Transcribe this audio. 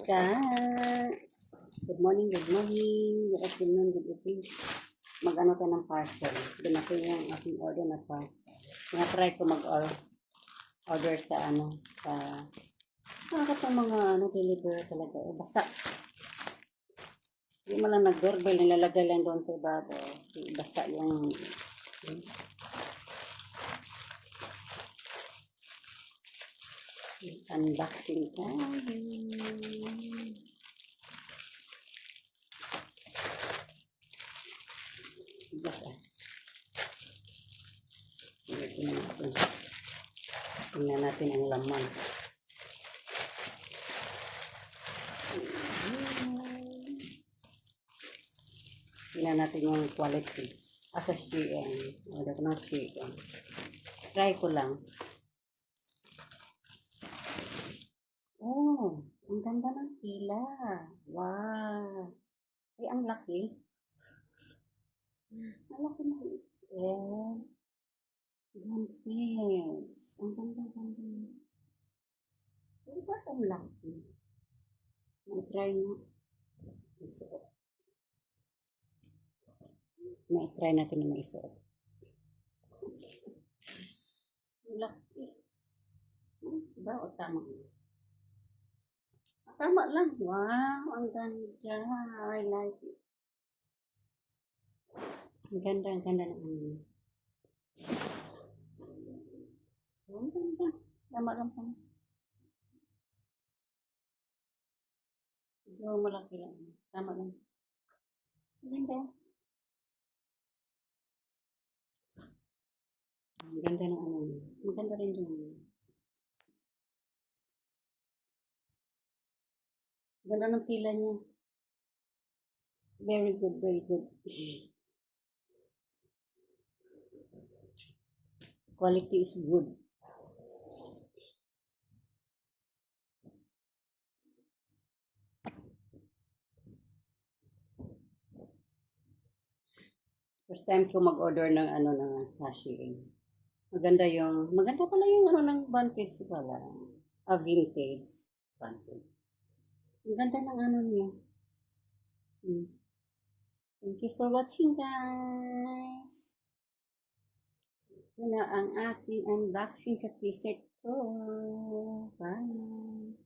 ka. Good morning, good morning. Good afternoon, good evening. Mag-ano tayo ng parcel. Dumating yung aking order na pa. Tinatry ko mag-order sa nakakatang mga deliver talaga. Basta. Hindi mo lang nag-doorbell, nilalagay lang doon sa ibabaw. Basta yung unboxing tayo. Tingnan natin ang laman. Tingnan natin yung quality. Asa CM. Order ko ng CM. Try ko lang. Oh, ang ganda ng tila. Wow. Ay, ang laki. Ang laki ng XL. Gantes. Ang ganda. Pero ba't ang laki? May-try mo. May-try natin na maisuot. Ang laki. Diba o tama? Tama lang. Wow, ang ganda. I like it. Ang ganda ng ano. Ang ganda. Tama lang pa. Medyo malaki lang. Tama lang. Ang ganda. Ang ganda ng ano. Maganda rin yung ganda ng tila niya. Very good, very good. Quality is good. First time ko mag-order ng sachet. Maganda pala yung ng Vantage pala. Vintage. Vantage. Ang ganda ng niya. Thank you for watching, guys. Ito na ang aking unboxing sa t-shirt ko. Bye.